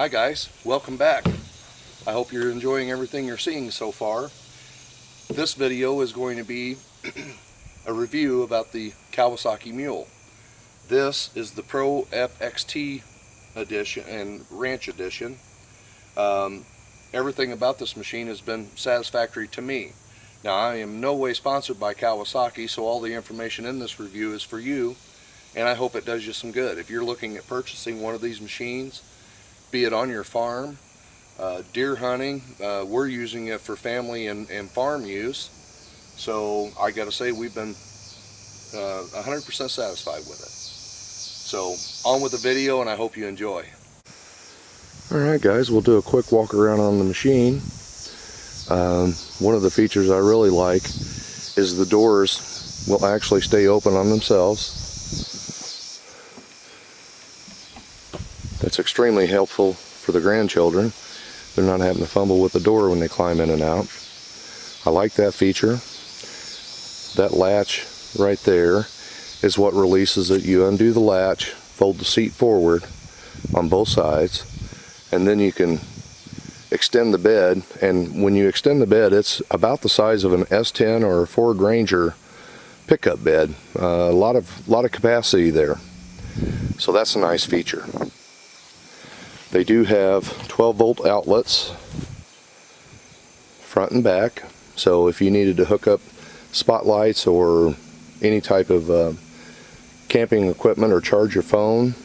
Hi guys, welcome back. I hope you're enjoying everything you're seeing so far. This video is going to be a review about the Kawasaki Mule. This is the Pro FXT edition and Ranch edition. Everything about this machine has been satisfactory to me. Now, I am no way sponsored by Kawasaki, so all the information in this review is for you, and I hope it does you some good. If you're looking at purchasing one of these machines, be it on your farm, deer hunting, we're using it for family and farm use, so I gotta say we've been 100% satisfied with it. So on with the video, and I hope you enjoy. Alright guys, we'll do a quick walk around on the machine. One of the features I really like is the doors will actually stay open on themselves. That's extremely helpful for the grandchildren. They're not having to fumble with the door when they climb in and out. I like that feature. That latch right there is what releases it. You undo the latch, fold the seat forward on both sides, and then you can extend the bed. And when you extend the bed, it's about the size of an S10 or a Ford Ranger pickup bed. A lot of capacity there. So that's a nice feature. They do have 12-volt outlets, front and back, so if you needed to hook up spotlights or any type of camping equipment or charge your phone,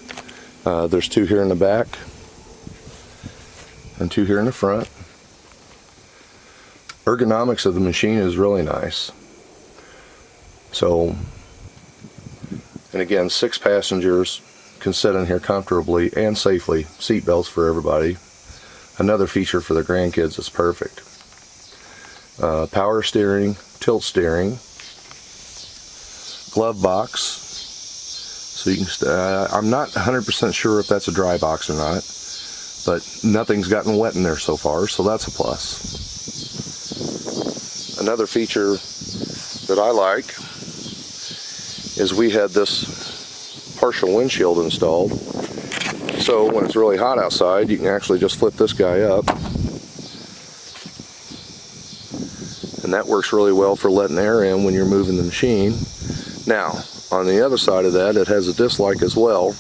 there's two here in the back and two here in the front. Ergonomics of the machine is really nice. So, and again, 6 passengers can sit in here comfortably and safely. Seat belts for everybody. Another feature for the grandkids is perfect. Power steering, tilt steering, glove box. So you can. I'm not 100% sure if that's a dry box or not, but nothing's gotten wet in there so far, so that's a plus. Another feature that I like is we had this partial windshield installed, so when it's really hot outside you can actually just flip this guy up, and that works really well for letting air in when you're moving the machine. Now on the other side of that, it has a dislike as well,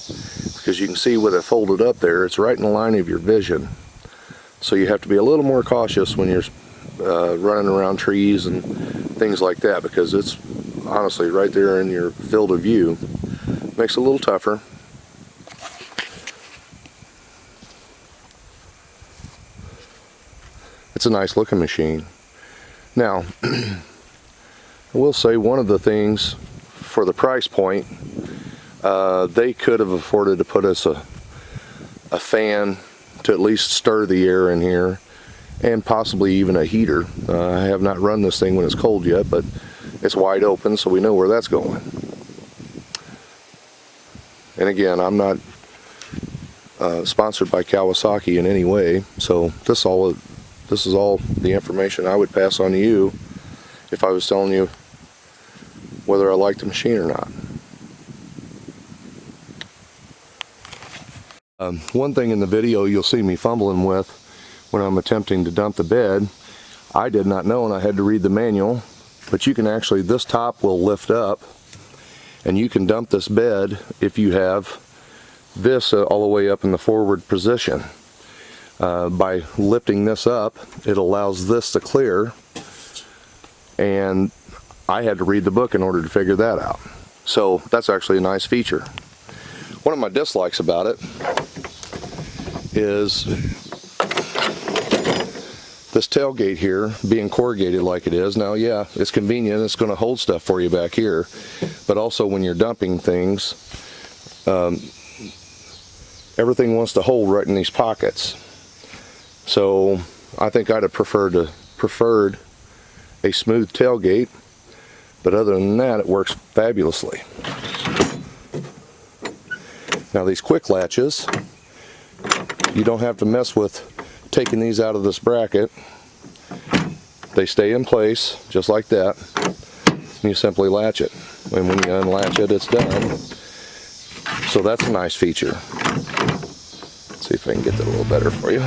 because you can see with it folded up there, it's right in the line of your vision, so you have to be a little more cautious when you're running around trees and things like that, because it's honestly right there in your field of view. Makes it a little tougher. It's a nice looking machine. Now, I will say one of the things for the price point, they could have afforded to put us a fan to at least stir the air in here, and possibly even a heater. I have not run this thing when it's cold yet, but it's wide open, so we know where that's going. And again, I'm not sponsored by Kawasaki in any way, so this is all the information I would pass on to you if I was telling you whether I like the machine or not. One thing in the video you'll see me fumbling with when I'm attempting to dump the bed, I did not know, and I had to read the manual, but you can actually, this top will lift up, and you can dump this bed if you have this all the way up in the forward position. By lifting this up, it allows this to clear, and I had to read the book in order to figure that out. So that's actually a nice feature. One of my dislikes about it is this tailgate here being corrugated like it is. Now, yeah, it's convenient, it's going to hold stuff for you back here, but also when you're dumping things, everything wants to hold right in these pockets. So I think I'd have preferred a smooth tailgate, but other than that, it works fabulously. Now these quick latches, you don't have to mess with taking these out of this bracket. They stay in place just like that, and you simply latch it, and when you unlatch it, it's done. So that's a nice feature. See, see if I can get that a little better for you.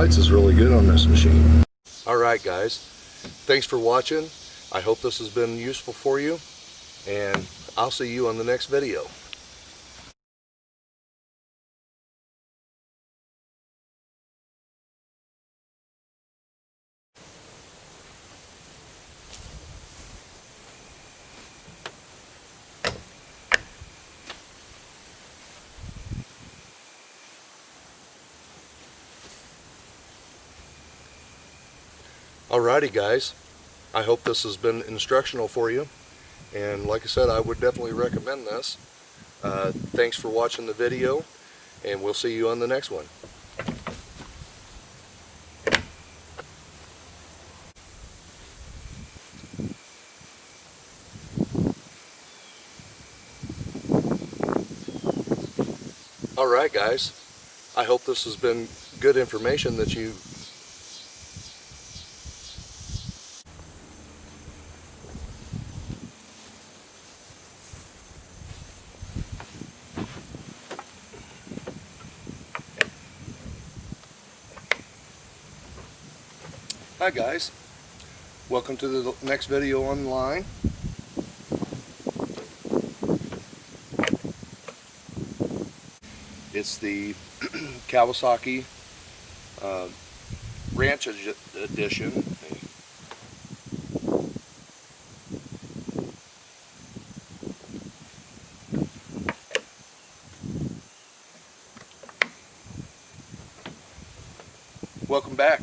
lights is really good on this machine. Alright guys, thanks for watching. I hope this has been useful for you, and I'll see you on the next video. Alrighty guys, I hope this has been instructional for you, and like I said, I would definitely recommend this. Thanks for watching the video, and we'll see you on the next one. Alright guys, I hope this has been good information that you Hi guys, welcome to the next video online. It's the Kawasaki Ranch Edition. Welcome back.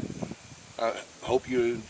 I hope you